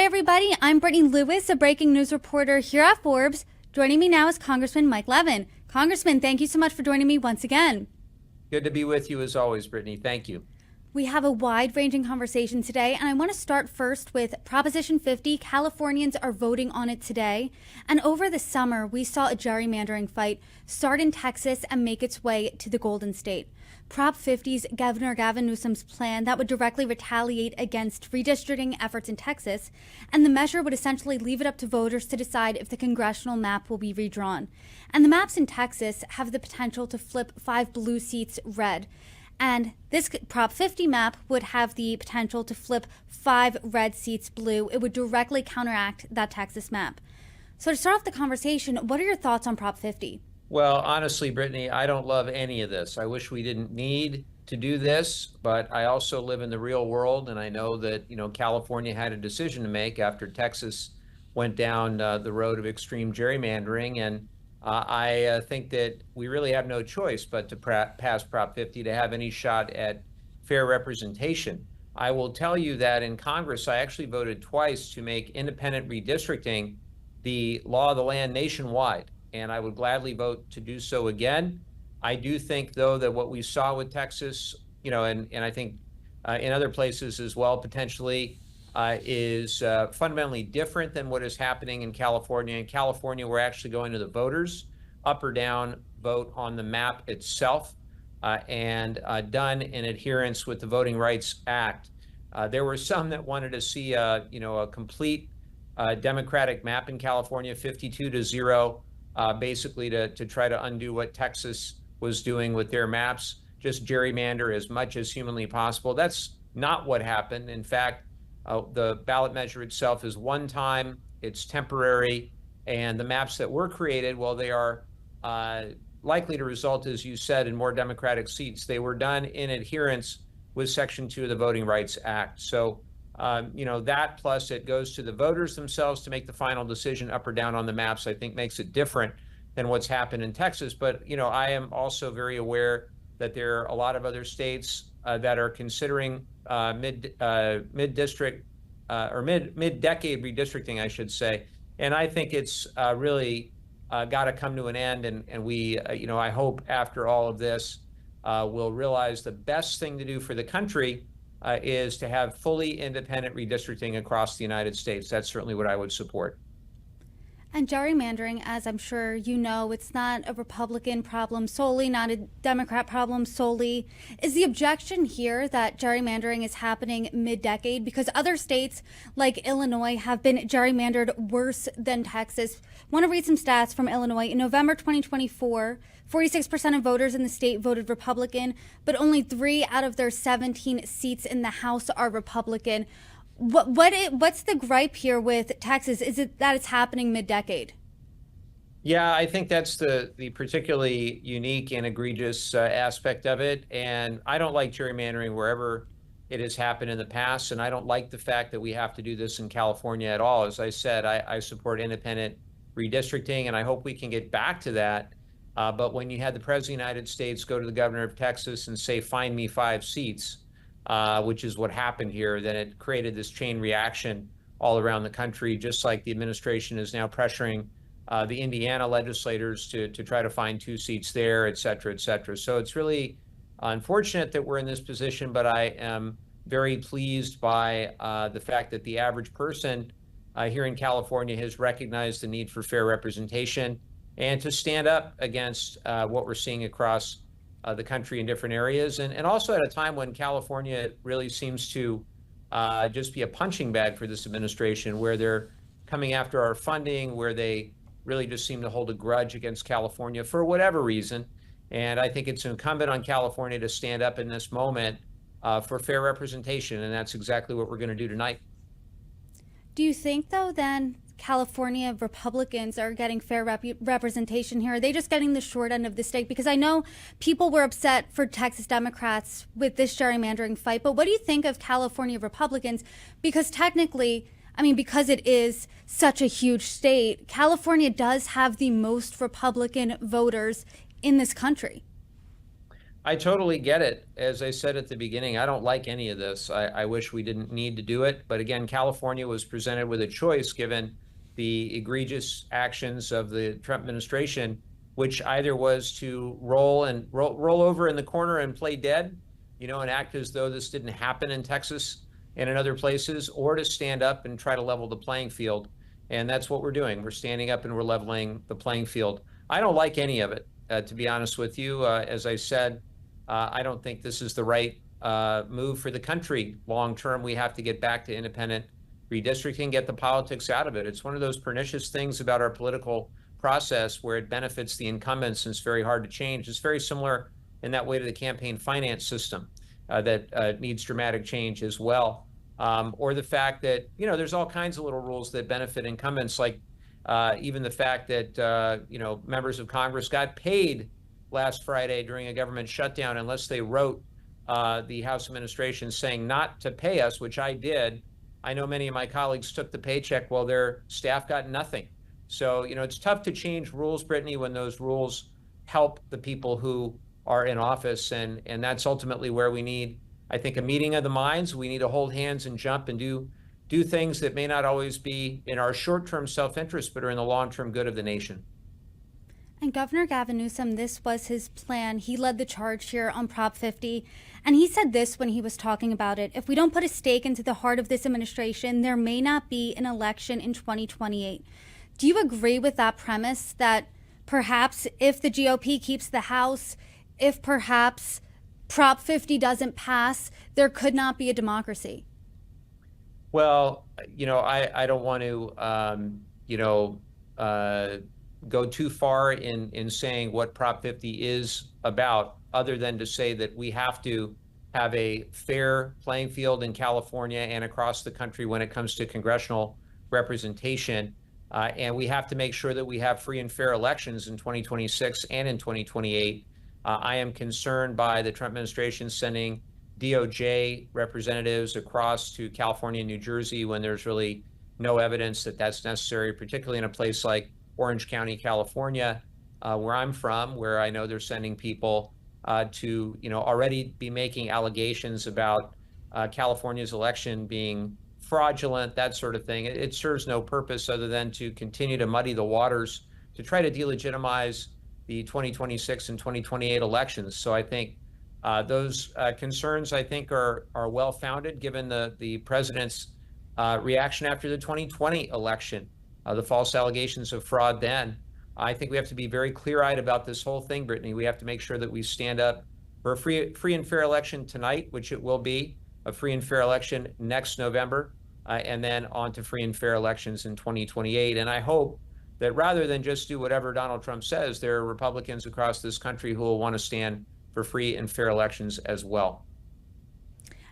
Hi, everybody. I'm Brittany Lewis, a breaking news reporter here at Forbes. Joining me now is Congressman Mike Levin. Congressman, thank you so much for joining me once again. Good to be with you as always, Brittany. Thank you. We have a wide-ranging conversation today, and I want to start first with Proposition 50. Californians are voting on it today. And over the summer, we saw a gerrymandering fight start in Texas and make its way to the Golden State. Prop 50's Governor Gavin Newsom's plan that would directly retaliate against redistricting efforts in Texas, and the measure would essentially leave it up to voters to decide if the congressional map will be redrawn. And the maps in Texas have the potential to flip 5 blue seats red. And this Prop 50 map would have the potential to flip 5 red seats blue. It would directly counteract that Texas map. So to start off the conversation, what are your thoughts on Prop 50? Well, honestly, Brittany, I don't love any of this. I wish we didn't need to do this, but I also live in the real world, and I know that, California had a decision to make after Texas went down the road of extreme gerrymandering, and I think that we really have no choice but to pass Prop 50 to have any shot at fair representation. I will tell you that in Congress, I actually voted twice to make independent redistricting the law of the land nationwide, and I would gladly vote to do so again. I do think, though, that what we saw with Texas, and I think in other places as well, potentially, is fundamentally different than what is happening in California. In California, we're actually going to the voters, up or down vote on the map itself, and done in adherence with the Voting Rights Act. There were some that wanted to see a complete Democratic map in California, 52-0, basically to try to undo what Texas was doing with their maps, just gerrymander as much as humanly possible. That's not what happened. In fact, the ballot measure itself is one time, it's temporary, and the maps that were created, well, they are likely to result, as you said, in more Democratic seats. They were done in adherence with Section 2 of the Voting Rights Act. So, that plus it goes to the voters themselves to make the final decision up or down on the maps, I think makes it different than what's happened in Texas. But, I am also very aware that there are a lot of other states that are considering mid-district or mid-decade redistricting, I should say. And I think it's really got to come to an end. And we, I hope after all of this, we'll realize the best thing to do for the country is to have fully independent redistricting across the United States. That's certainly what I would support. And gerrymandering, as I'm sure you know, it's not a Republican problem solely, not a Democrat problem solely. Is the objection here that gerrymandering is happening mid-decade? Because other states like Illinois have been gerrymandered worse than Texas. I want to read some stats from Illinois. In November 2024, 46% of voters in the state voted Republican, but only 3 out of their 17 seats in the House are Republican. What's the gripe here with Texas? Is it that it's happening mid-decade? Yeah, I think that's the particularly unique and egregious aspect of it. And I don't like gerrymandering wherever it has happened in the past. And I don't like the fact that we have to do this in California at all. As I said, I support independent redistricting, and I hope we can get back to that. But when you had the President of the United States go to the governor of Texas and say, find me 5 seats, which is what happened here, then it created this chain reaction all around the country, just like the administration is now pressuring the Indiana legislators to try to find 2 seats there, et cetera, et cetera. So it's really unfortunate that we're in this position, but I am very pleased by the fact that the average person here in California has recognized the need for fair representation and to stand up against what we're seeing across the country in different areas, and also at a time when California really seems to just be a punching bag for this administration, where they're coming after our funding, where they really just seem to hold a grudge against California for whatever reason. And I think it's incumbent on California to stand up in this moment for fair representation, and that's exactly what we're going to do tonight. Do you think, though, then California Republicans are getting fair representation here? Are they just getting the short end of the stick? Because I know people were upset for Texas Democrats with this gerrymandering fight, but what do you think of California Republicans? Because technically, because it is such a huge state, California does have the most Republican voters in this country. I totally get it. As I said at the beginning, I don't like any of this. I wish we didn't need to do it. But again, California was presented with a choice given the egregious actions of the Trump administration, which either was to roll over in the corner and play dead, and act as though this didn't happen in Texas and in other places, or to stand up and try to level the playing field. And that's what we're doing. We're standing up and we're leveling the playing field. I don't like any of it, to be honest with you. As I said, I don't think this is the right move for the country. Long term, we have to get back to independent redistricting, get the politics out of it. It's one of those pernicious things about our political process where it benefits the incumbents and it's very hard to change. It's very similar in that way to the campaign finance system that needs dramatic change as well. Or the fact that, there's all kinds of little rules that benefit incumbents, like even the fact that, members of Congress got paid last Friday during a government shutdown unless they wrote the House administration saying not to pay us, which I did. I know many of my colleagues took the paycheck while their staff got nothing. So, it's tough to change rules, Brittany, when those rules help the people who are in office. And that's ultimately where we need, I think, a meeting of the minds. We need to hold hands and jump and do things that may not always be in our short-term self-interest, but are in the long-term good of the nation. And Governor Gavin Newsom, this was his plan. He led the charge here on Prop 50. And he said this when he was talking about it: if we don't put a stake into the heart of this administration, there may not be an election in 2028. Do you agree with that premise, that perhaps if the GOP keeps the House, if perhaps Prop 50 doesn't pass, there could not be a democracy? Well, I don't want to, go too far in saying what Prop 50 is about, other than to say that we have to have a fair playing field in California and across the country when it comes to congressional representation. And we have to make sure that we have free and fair elections in 2026 and in 2028. I am concerned by the Trump administration sending DOJ representatives across to California and New Jersey when there's really no evidence that that's necessary, particularly in a place like Orange County, California, where I'm from, where I know they're sending people to, already be making allegations about California's election being fraudulent, that sort of thing. It serves no purpose other than to continue to muddy the waters, to try to delegitimize the 2026 and 2028 elections. So I think those concerns, I think, are well-founded given the president's reaction after the 2020 election, the false allegations of fraud then. I think we have to be very clear-eyed about this whole thing, Brittany. We have to make sure that we stand up for a free and fair election tonight, which it will be, a free and fair election next November, and then on to free and fair elections in 2028. And I hope that rather than just do whatever Donald Trump says, there are Republicans across this country who will want to stand for free and fair elections as well.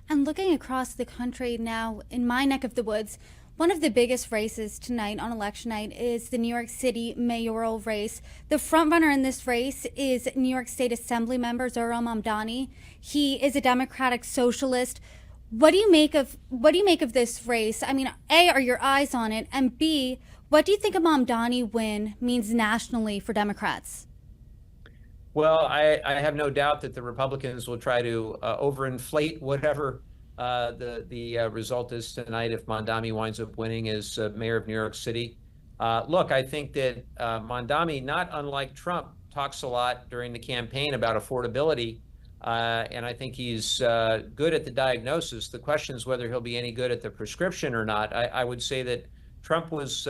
And looking across the country now, in my neck of the woods, one of the biggest races tonight on election night is the New York City mayoral race. The frontrunner in this race is New York State Assembly member Zohran Mamdani. He is a Democratic socialist. What do you make of this race? I mean, A, are your eyes on it? And B, what do you think a Mamdani win means nationally for Democrats? Well, I have no doubt that the Republicans will try to overinflate whatever the result is tonight if Mamdani winds up winning as mayor of New York City. Look, I think that Mamdani, not unlike Trump, talks a lot during the campaign about affordability, and I think he's good at the diagnosis. The question is whether he'll be any good at the prescription or not. I would say that Trump was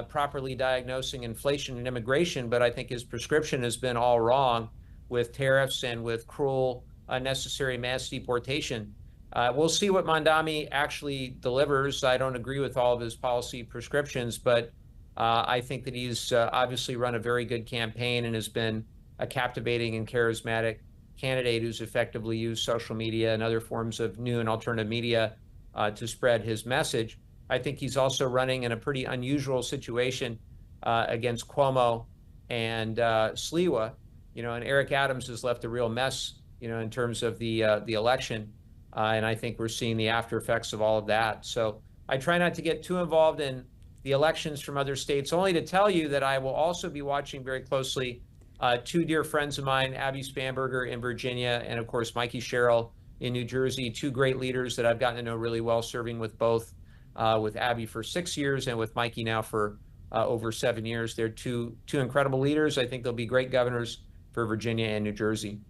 properly diagnosing inflation and immigration, but I think his prescription has been all wrong with tariffs and with cruel, unnecessary mass deportation. We'll see what Mamdani actually delivers. I don't agree with all of his policy prescriptions, but I think that he's obviously run a very good campaign and has been a captivating and charismatic candidate who's effectively used social media and other forms of new and alternative media to spread his message. I think he's also running in a pretty unusual situation against Cuomo and Sliwa, and Eric Adams has left a real mess, in terms of the election. And I think we're seeing the after effects of all of that. So I try not to get too involved in the elections from other states, only to tell you that I will also be watching very closely two dear friends of mine, Abby Spanberger in Virginia, and of course, Mikey Sherrill in New Jersey, two great leaders that I've gotten to know really well, serving with both, with Abby for 6 years and with Mikey now for over 7 years. They're two incredible leaders. I think they'll be great governors for Virginia and New Jersey.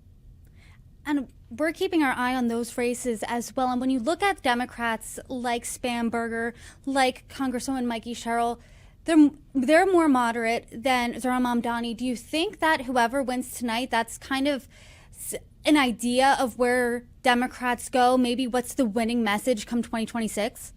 And we're keeping our eye on those races as well. And when you look at Democrats like Spanberger, like Congresswoman Mikey Sherrill, they're more moderate than Zohran Mamdani. Do you think that whoever wins tonight, that's kind of an idea of where Democrats go? Maybe what's the winning message come 2026?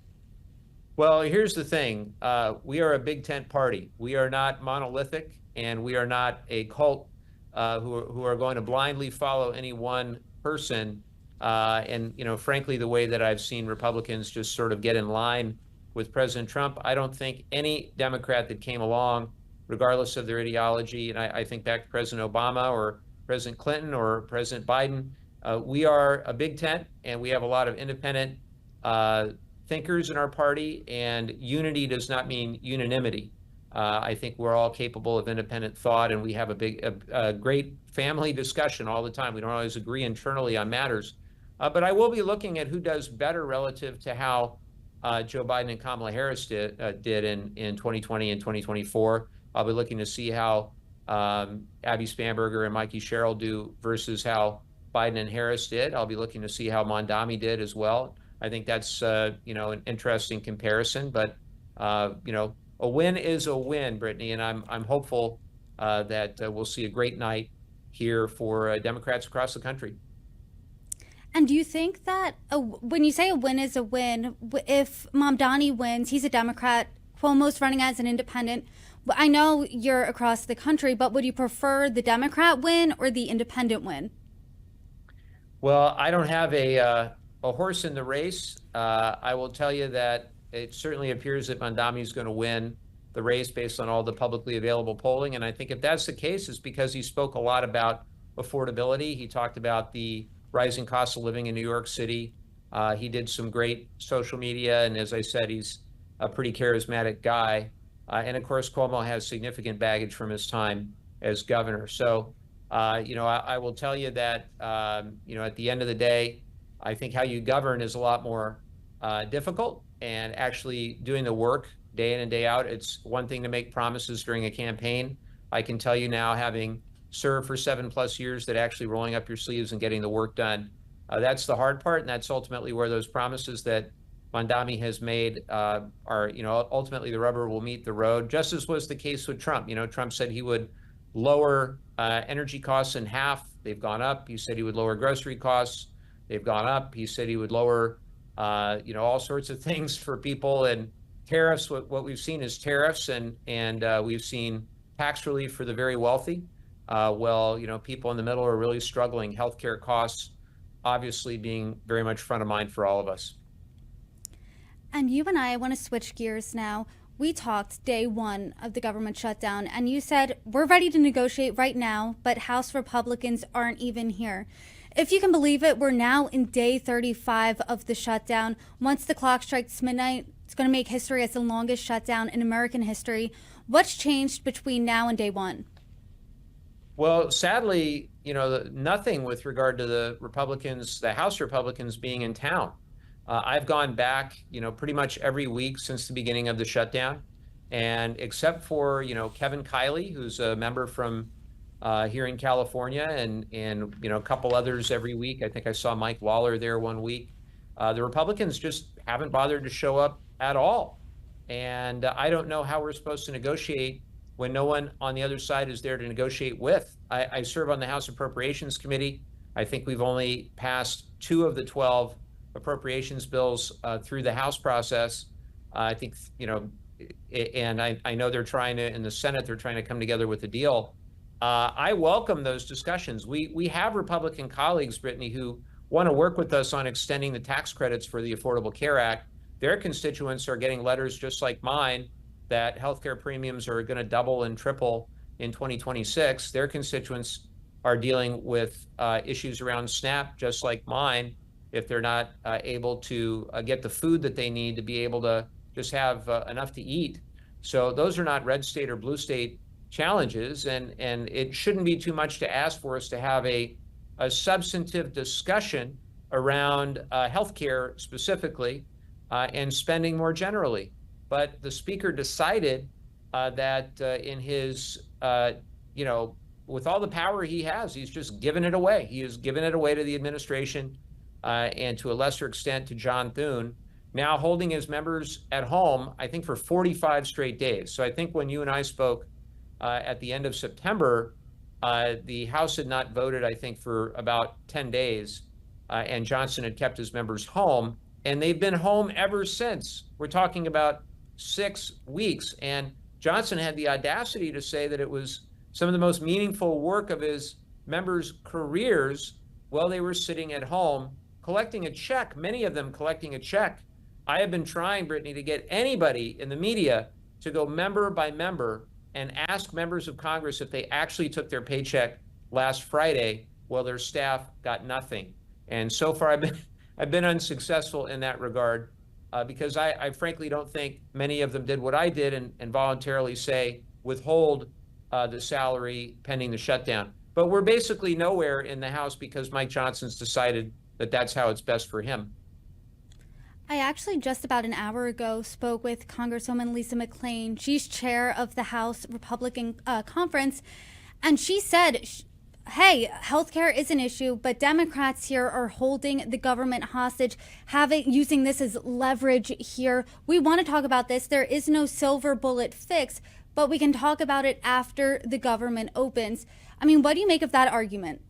Well, here's the thing. We are a big tent party. We are not monolithic, and we are not a cult who are going to blindly follow any one person. And, frankly, the way that I've seen Republicans just sort of get in line with President Trump, I don't think any Democrat that came along, regardless of their ideology, and I think back to President Obama or President Clinton or President Biden, we are a big tent, and we have a lot of independent thinkers in our party, and unity does not mean unanimity. I think we're all capable of independent thought, and we have a great family discussion all the time. We don't always agree internally on matters, but I will be looking at who does better relative to how Joe Biden and Kamala Harris did in 2020 and 2024. I'll be looking to see how Abby Spanberger and Mikey Sherrill do versus how Biden and Harris did. I'll be looking to see how Mamdani did as well. I think that's an interesting comparison, but a win is a win, Brittany, and I'm hopeful that we'll see a great night here for Democrats across the country. And do you think that when you say a win is a win, if Mamdani wins, he's a Democrat, Cuomo's running as an independent. I know you're across the country, but would you prefer the Democrat win or the independent win? Well, I don't have a horse in the race. I will tell you that it certainly appears that Mamdani is going to win the race based on all the publicly available polling. And I think if that's the case, it's because he spoke a lot about affordability. He talked about the rising cost of living in New York City. He did some great social media. And as I said, he's a pretty charismatic guy. And of course, Cuomo has significant baggage from his time as governor. So, I will tell you that, at the end of the day, I think how you govern is a lot more difficult, and actually doing the work day in and day out. It's one thing to make promises during a campaign. I can tell you now, having served for 7+ years, that actually rolling up your sleeves and getting the work done, that's the hard part. And that's ultimately where those promises that Mamdani has made are, ultimately the rubber will meet the road, just as was the case with Trump. Trump said he would lower energy costs in half. They've gone up. He said he would lower grocery costs. They've gone up. He said he would lower, all sorts of things for people, and tariffs. What we've seen is tariffs, and we've seen tax relief for the very wealthy. People in the middle are really struggling. Healthcare costs, obviously, being very much front of mind for all of us. And you and I want to switch gears now. We talked day one of the government shutdown, and you said, we're ready to negotiate right now, but House Republicans aren't even here. If you can believe it, we're now in day 35 of the shutdown. Once the clock strikes midnight, it's going to make history as the longest shutdown in American history. What's changed between now and day one? Well, sadly, nothing with regard to the House Republicans being in town. I've gone back, pretty much every week since the beginning of the shutdown. And except for, Kevin Kiley, who's a member from here in California, and a couple others every week. I think I saw Mike Waller there one week. The Republicans just haven't bothered to show up at all. And I don't know how we're supposed to negotiate when no one on the other side is there to negotiate with. I serve on the House Appropriations Committee. I think we've only passed 2 of the 12 appropriations bills through the House process. I think, and I know they're trying to, in the Senate, they're trying to come together with a deal. I welcome those discussions. We have Republican colleagues, Brittany, who want to work with us on extending the tax credits for the Affordable Care Act. Their constituents are getting letters just like mine that healthcare premiums are going to double and triple in 2026. Their constituents are dealing with issues around SNAP just like mine, if they're not able to get the food that they need to be able to just have enough to eat. So those are not red state or blue state challenges, and it shouldn't be too much to ask for us to have a substantive discussion around healthcare specifically and spending more generally. But the speaker decided that in his, with all the power he has, he's just given it away. He has given it away to the administration and to a lesser extent to John Thune, now holding his members at home, I think, for 45 straight days. So I think when you and I spoke at the end of September, the House had not voted, I think, for about 10 days, and Johnson had kept his members home, and they've been home ever since. We're talking about 6 weeks, and Johnson had the audacity to say that it was some of the most meaningful work of his members' careers while they were sitting at home collecting a check, many of them collecting a check. I have been trying, Brittany, to get anybody in the media to go member by member and ask members of Congress if they actually took their paycheck last Friday while their staff got nothing. And so far, I've been unsuccessful in that regard because I frankly don't think many of them did what I did and voluntarily say withhold the salary pending the shutdown. But we're basically nowhere in the House because Mike Johnson's decided that that's how it's best for him. I actually just about an hour ago spoke with Congresswoman Lisa McClain. She's chair of the House Republican Conference, and she said, hey, healthcare is an issue, but Democrats here are holding the government hostage, using this as leverage here. We want to talk about this. There is no silver bullet fix, but we can talk about it after the government opens. I mean, what do you make of that argument?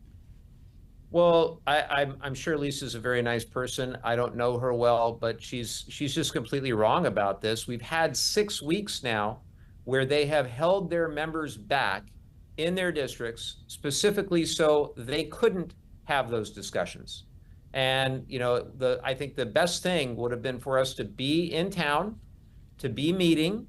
Well, I'm sure Lisa's a very nice person. I don't know her well, but she's just completely wrong about this. We've had 6 weeks now where they have held their members back in their districts, specifically so they couldn't have those discussions. And, I think the best thing would have been for us to be in town, to be meeting.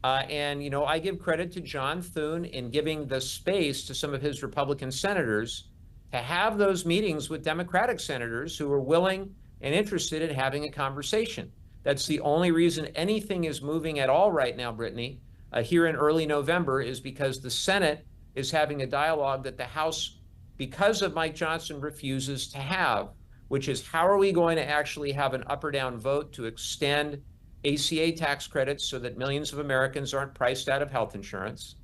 And I give credit to John Thune in giving the space to some of his Republican senators to have those meetings with Democratic senators who are willing and interested in having a conversation. That's the only reason anything is moving at all right now, Brittany, here in early November, is because the Senate is having a dialogue that the House, because of Mike Johnson, refuses to have, which is how are we going to actually have an up or down vote to extend ACA tax credits so that millions of Americans aren't priced out of health insurance?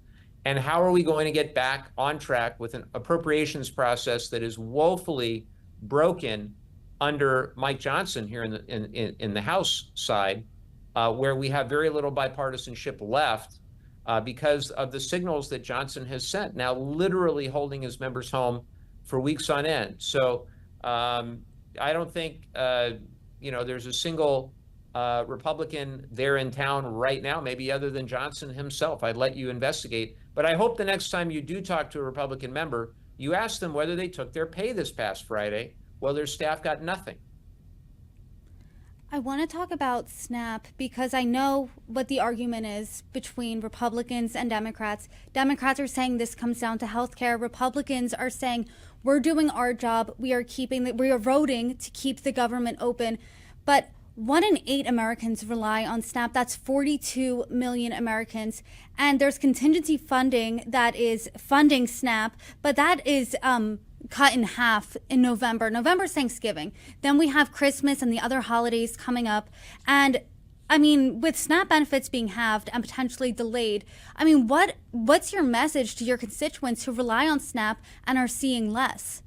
And how are we going to get back on track with an appropriations process that is woefully broken under Mike Johnson here in the House side, where we have very little bipartisanship left because of the signals that Johnson has sent, now literally holding his members home for weeks on end. So I don't think there's a single Republican there in town right now, maybe other than Johnson himself. I'd let you investigate. But I hope the next time you do talk to a Republican member, you ask them whether they took their pay this past Friday while their staff got nothing. I want to talk about SNAP because I know what the argument is between Republicans and Democrats. Democrats are saying this comes down to health care. Republicans are saying we're doing our job. We are voting to keep the government open. But 1 in 8 Americans rely on SNAP. That's 42 million Americans. And there's contingency funding that is funding SNAP, but that is cut in half in November. November's Thanksgiving. Then we have Christmas and the other holidays coming up. And I mean, with SNAP benefits being halved and potentially delayed, I mean, what's your message to your constituents who rely on SNAP and are seeing less?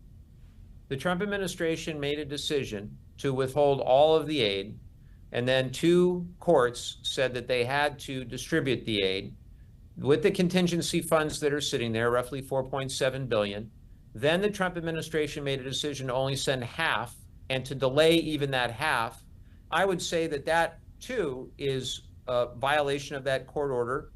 The Trump administration made a decision to withhold all of the aid, and then 2 courts said that they had to distribute the aid with the contingency funds that are sitting there, roughly $4.7 billion. Then the Trump administration made a decision to only send half and to delay even that half. I would say that too is a violation of that court order,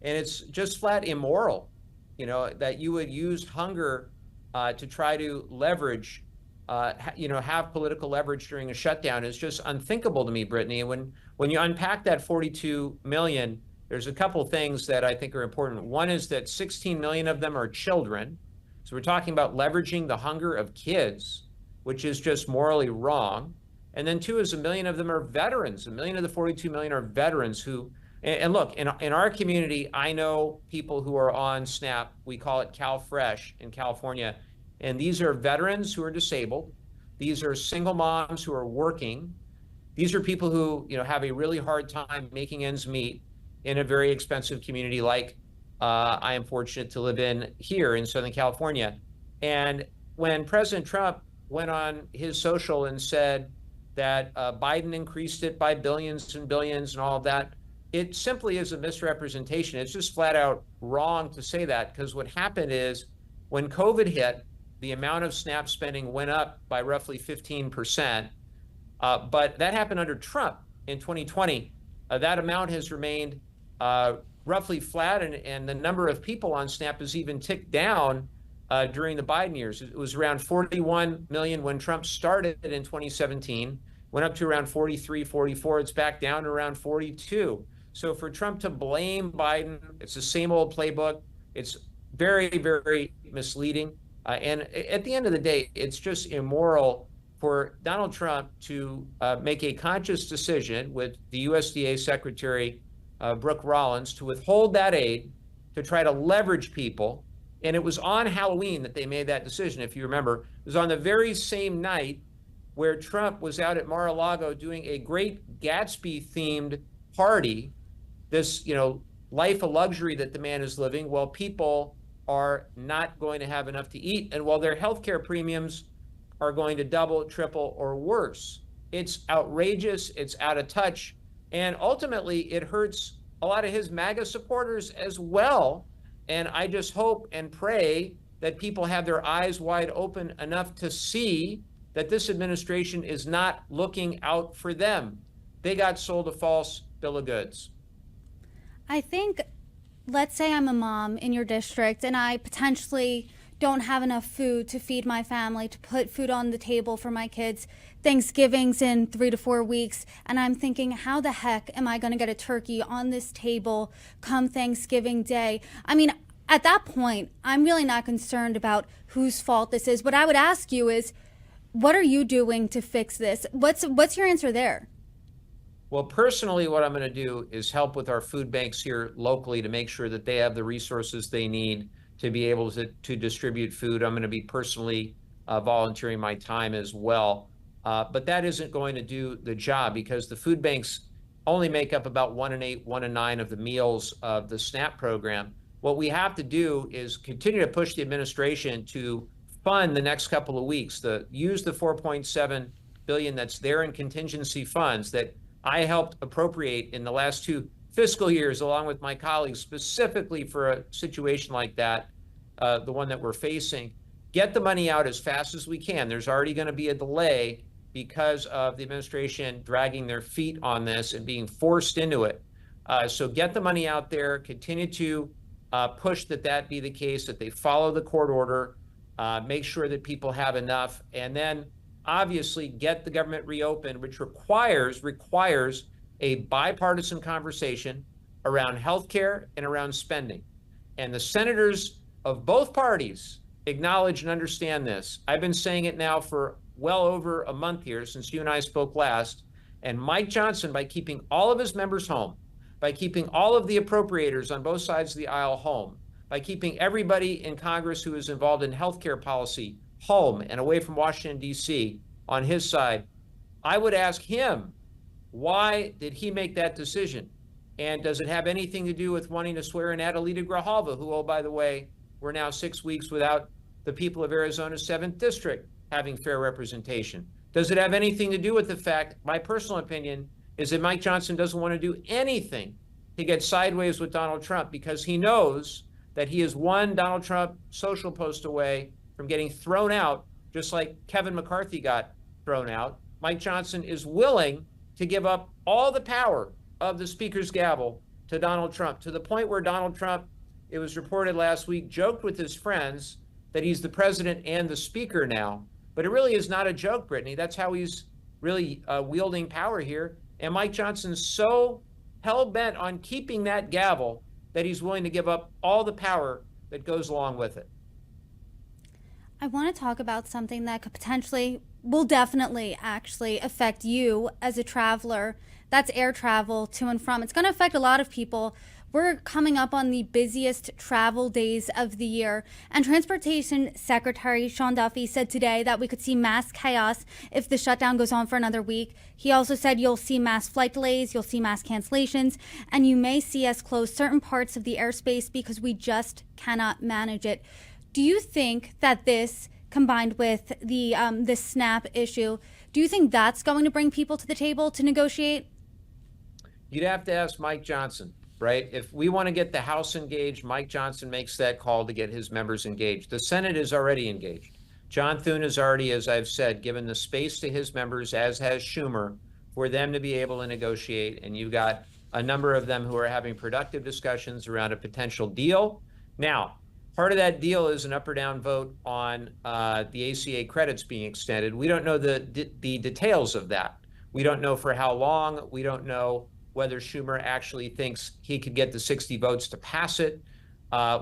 and it's just flat immoral, that you would use hunger to try to leverage have political leverage during a shutdown is just unthinkable to me, Brittany. When you unpack that 42 million, there's a couple things that I think are important. One is that 16 million of them are children. So we're talking about leveraging the hunger of kids, which is just morally wrong. And then 2 is 1 million of them are veterans. 1 million of the 42 million are veterans who And look, in our community, I know people who are on SNAP. We call it CalFresh in California. And these are veterans who are disabled. These are single moms who are working. These are people who, have a really hard time making ends meet in a very expensive community like I am fortunate to live in here in Southern California. And when President Trump went on his social and said that Biden increased it by billions and billions and all of that, it simply is a misrepresentation. It's just flat out wrong to say that, because what happened is when COVID hit, the amount of SNAP spending went up by roughly 15%. But that happened under Trump in 2020. That amount has remained roughly flat, and the number of people on SNAP has even ticked down during the Biden years. It was around 41 million when Trump started in 2017, went up to around 43, 44. It's back down to around 42. So for Trump to blame Biden, it's the same old playbook. It's very, very misleading. And at the end of the day, it's just immoral for Donald Trump to make a conscious decision with the USDA Secretary Brooke Rollins to withhold that aid, to try to leverage people. And it was on Halloween that they made that decision, if you remember. It was on the very same night where Trump was out at Mar-a-Lago doing a great Gatsby-themed party, this, life of luxury that the man is living, while people are not going to have enough to eat, and while their healthcare premiums are going to double, triple, or worse. It's outrageous, it's out of touch, and ultimately it hurts a lot of his MAGA supporters as well. And I just hope and pray that people have their eyes wide open enough to see that this administration is not looking out for them. They got sold a false bill of goods. I think, let's say I'm a mom in your district and I potentially don't have enough food to feed my family, to put food on the table for my kids. Thanksgiving's in 3 to 4 weeks, and I'm thinking, how the heck am I going to get a turkey on this table come Thanksgiving Day? I mean, at that point, I'm really not concerned about whose fault this is. What I would ask you is, what are you doing to fix this? What's your answer there? Well, personally, what I'm going to do is help with our food banks here locally to make sure that they have the resources they need to be able to distribute food. I'm going to be personally volunteering my time as well. But that isn't going to do the job, because the food banks only make up about 1 in 8, 1 in 9 of the meals of the SNAP program. What we have to do is continue to push the administration to fund the next couple of weeks, use the $4.7 billion that's there in contingency funds that I helped appropriate in the last 2 fiscal years, along with my colleagues, specifically for a situation like that, the one that we're facing. Get the money out as fast as we can. There's already going to be a delay because of the administration dragging their feet on this and being forced into it. So get the money out there, continue to push that be the case, that they follow the court order, make sure that people have enough, and then obviously get the government reopened, which requires a bipartisan conversation around healthcare and around spending. And the senators of both parties acknowledge and understand this. I've been saying it now for well over a month here since you and I spoke last. And Mike Johnson, by keeping all of his members home, by keeping all of the appropriators on both sides of the aisle home, by keeping everybody in Congress who is involved in healthcare policy home and away from Washington, D.C. on his side, I would ask him, why did he make that decision? And does it have anything to do with wanting to swear in Adelita Grijalva, who, oh, by the way, we're now 6 weeks without the people of Arizona's 7th District having fair representation? Does it have anything to do with the fact, my personal opinion, is that Mike Johnson doesn't want to do anything to get sideways with Donald Trump, because he knows that he is one Donald Trump social post away from getting thrown out, just like Kevin McCarthy got thrown out. Mike Johnson is willing to give up all the power of the speaker's gavel to Donald Trump, to the point where Donald Trump, it was reported last week, joked with his friends that he's the president and the speaker now. But it really is not a joke, Brittany. That's how he's really wielding power here. And Mike Johnson's so hell-bent on keeping that gavel that he's willing to give up all the power that goes along with it. I want to talk about something that could potentially will definitely actually affect you as a traveler. That's air travel to and from. It's going to affect a lot of people. We're coming up on the busiest travel days of the year. And Transportation Secretary Sean Duffy said today that we could see mass chaos if the shutdown goes on for another week. He also said you'll see mass flight delays, you'll see mass cancellations, and you may see us close certain parts of the airspace because we just cannot manage it. Do you think that this, combined with the SNAP issue, do you think that's going to bring people to the table to negotiate? You'd have to ask Mike Johnson, right? If we want to get the House engaged, Mike Johnson makes that call to get his members engaged. The Senate is already engaged. John Thune has already, as I've said, given the space to his members, as has Schumer, for them to be able to negotiate. And you've got a number of them who are having productive discussions around a potential deal. Now, part of that deal is an up or down vote on the ACA credits being extended. We don't know the details of that. We don't know for how long. We don't know whether Schumer actually thinks he could get the 60 votes to pass it.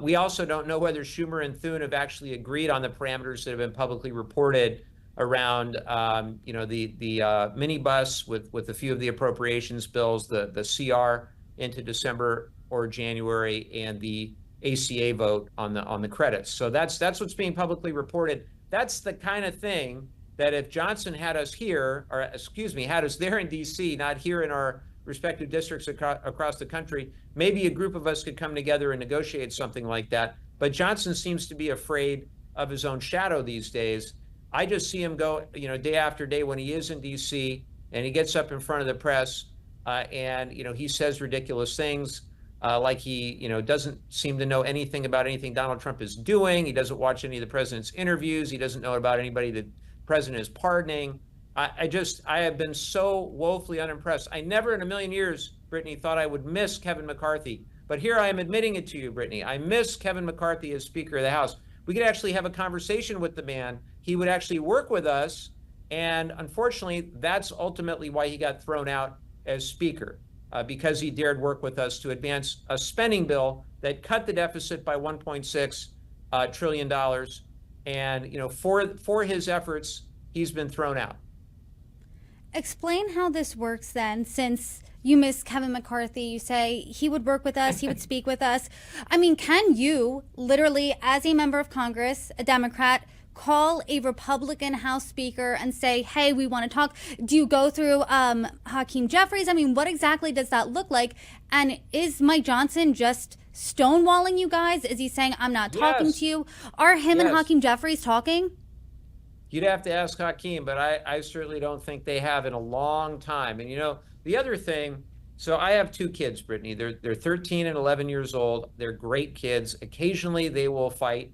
We also don't know whether Schumer and Thune have actually agreed on the parameters that have been publicly reported around, the minibus with a few of the appropriations bills, the CR into December or January, and the ACA vote on the credits. So that's what's being publicly reported. That's the kind of thing that if Johnson had us here, or had us there in DC, not here in our respective districts across the country, maybe a group of us could come together and negotiate something like that. But Johnson seems to be afraid of his own shadow these days. I just see him go, day after day when he is in DC and he gets up in front of the press and he says ridiculous things like he doesn't seem to know anything about anything Donald Trump is doing. He doesn't watch any of the president's interviews. He doesn't know about anybody that the president is pardoning. I have been so woefully unimpressed. I never in a million years, Brittany, thought I would miss Kevin McCarthy. But here I am admitting it to you, Brittany. I miss Kevin McCarthy as Speaker of the House. We could actually have a conversation with the man. He would actually work with us. And unfortunately, that's ultimately why he got thrown out as Speaker, because he dared work with us to advance a spending bill that cut the deficit by $1.6 trillion. And, for his efforts, he's been thrown out. Explain how this works then, since you miss Kevin McCarthy. You say he would work with us, he would speak with us. I mean, can you literally, as a member of Congress, a Democrat, call a Republican House Speaker and say, hey, we want to talk? Do you go through Hakeem Jeffries? I mean, what exactly does that look like? And is Mike Johnson just stonewalling you guys? Is he saying, I'm not talking to you? Are him and Hakeem Jeffries talking? You'd have to ask Hakeem, but I certainly don't think they have in a long time. And the other thing, so I have two kids, Brittany. They're 13 and 11 years old. They're great kids. Occasionally they will fight.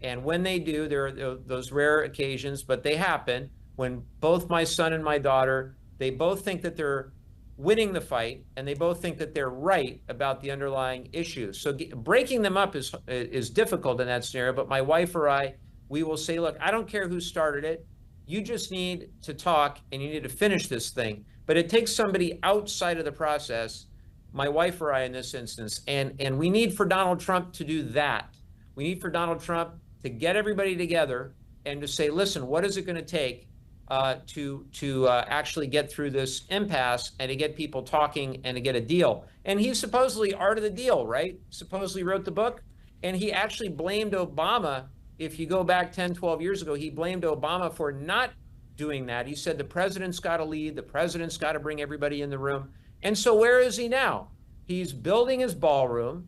And when they do, there are those rare occasions, but they happen when both my son and my daughter, they both think that they're winning the fight and they both think that they're right about the underlying issues. So breaking them up is difficult in that scenario, but my wife or I, we will say, look, I don't care who started it. You just need to talk and you need to finish this thing. But it takes somebody outside of the process, my wife or I in this instance, and we need for Donald Trump to do that. We need for Donald Trump to get everybody together and to say, listen, what is it going to take to actually get through this impasse and to get people talking and to get a deal? And he's supposedly art of the deal, right? Supposedly wrote the book. And he actually blamed Obama. If you go back 10, 12 years ago, he blamed Obama for not doing that. He said the president's got to lead, the president's got to bring everybody in the room. And so where is he now? He's building his ballroom,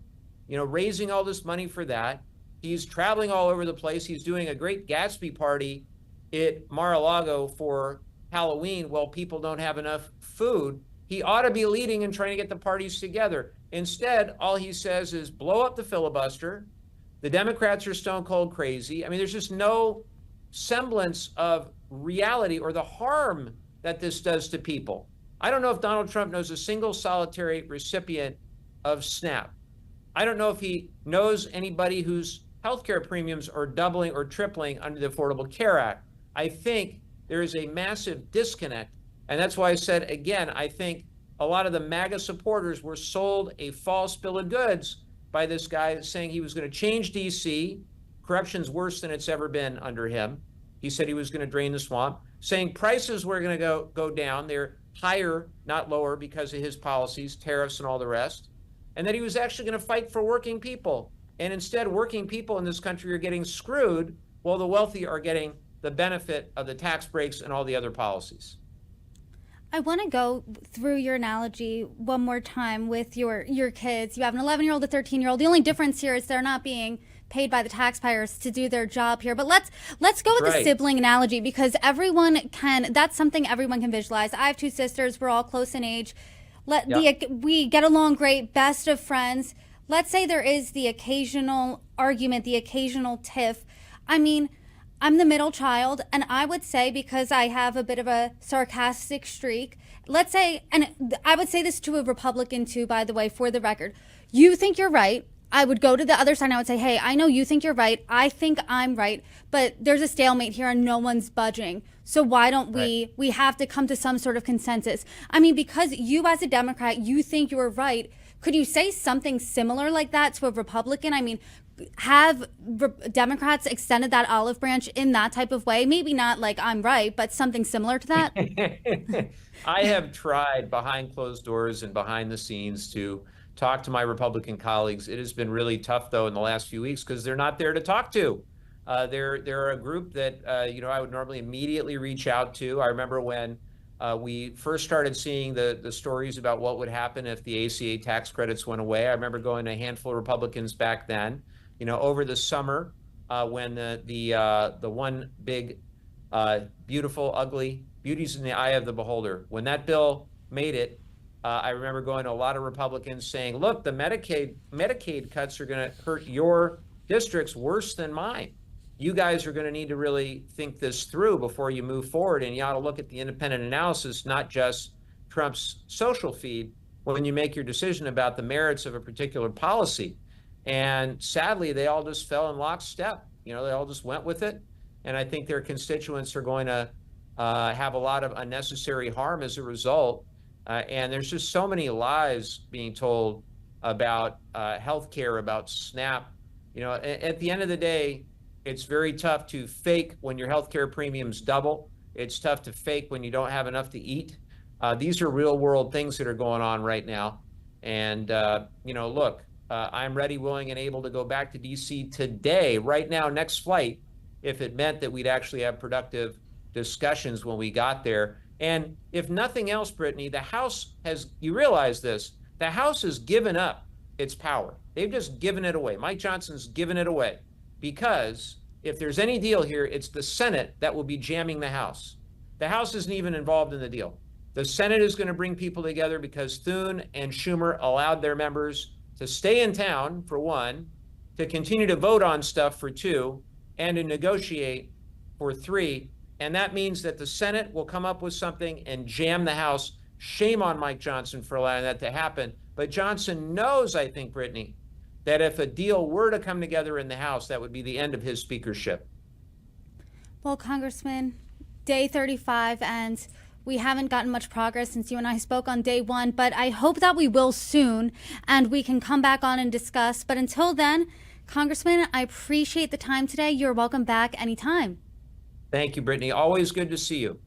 raising all this money for that. He's traveling all over the place. He's doing a great Gatsby party at Mar-a-Lago for Halloween while people don't have enough food. He ought to be leading and trying to get the parties together. Instead, all he says is blow up the filibuster. The Democrats are stone cold crazy. I mean, there's just no semblance of reality or the harm that this does to people. I don't know if Donald Trump knows a single solitary recipient of SNAP. I don't know if he knows anybody whose healthcare premiums are doubling or tripling under the Affordable Care Act. I think there is a massive disconnect. And that's why I said, again, I think a lot of the MAGA supporters were sold a false bill of goods by this guy saying he was going to change DC. Corruption's worse than it's ever been under him. He said he was going to drain the swamp, saying prices were going to go down. They're higher, not lower, because of his policies, tariffs and all the rest. And that he was actually going to fight for working people. And instead, working people in this country are getting screwed while the wealthy are getting the benefit of the tax breaks and all the other policies. I want to go through your analogy one more time with your kids. You have an 11-year-old, a 13-year-old. The only difference here is they're not being paid by the taxpayers to do their job here. But let's go with the sibling analogy, because that's something everyone can visualize. I have two sisters. We're all close in age. We get along great, best of friends. Let's say there is the occasional argument, the occasional tiff. I mean, I'm the middle child, and I would say, because I have a bit of a sarcastic streak, let's say, and I would say this to a Republican too, by the way, for the record, you think you're right. I would go to the other side and I would say, hey, I know you think you're right. I think I'm right, but there's a stalemate here and no one's budging. So why don't we have to come to some sort of consensus? I mean, because you as a Democrat, you think you're right. Could you say something similar like that to a Republican? I mean, have Democrats extended that olive branch in that type of way? Maybe not like I'm right, but something similar to that? I have tried behind closed doors and behind the scenes to talk to my Republican colleagues. It has been really tough, though, in the last few weeks because they're not there to talk to. They're a group that, I would normally immediately reach out to. I remember when we first started seeing the stories about what would happen if the ACA tax credits went away. I remember going to a handful of Republicans back then. Over the summer, when the one big, beautiful, ugly, beauty's in the eye of the beholder, when that bill made it, I remember going to a lot of Republicans saying, look, the Medicaid cuts are going to hurt your districts worse than mine. You guys are going to need to really think this through before you move forward. And you ought to look at the independent analysis, not just Trump's social feed, when you make your decision about the merits of a particular policy. And sadly, they all just fell in lockstep. They all just went with it. And I think their constituents are going to have a lot of unnecessary harm as a result. And there's just so many lies being told about healthcare, about SNAP. At the end of the day, it's very tough to fake when your healthcare premiums double. It's tough to fake when you don't have enough to eat. These are real world things that are going on right now. And, look, I'm ready, willing, and able to go back to D.C. today, right now, next flight, if it meant that we'd actually have productive discussions when we got there. And if nothing else, Brittany, the House you realize this, the House has given up its power. They've just given it away. Mike Johnson's given it away because if there's any deal here, it's the Senate that will be jamming the House. The House isn't even involved in the deal. The Senate is going to bring people together because Thune and Schumer allowed their members to stay in town, for one, to continue to vote on stuff, for two, and to negotiate, for three. And that means that the Senate will come up with something and jam the House. Shame on Mike Johnson for allowing that to happen. But Johnson knows, I think, Brittany, that if a deal were to come together in the House, that would be the end of his speakership. Well, Congressman, day 35, and we haven't gotten much progress since you and I spoke on day 1, but I hope that we will soon, and we can come back on and discuss. But until then, Congressman, I appreciate the time today. You're welcome back anytime. Thank you, Brittany. Always good to see you.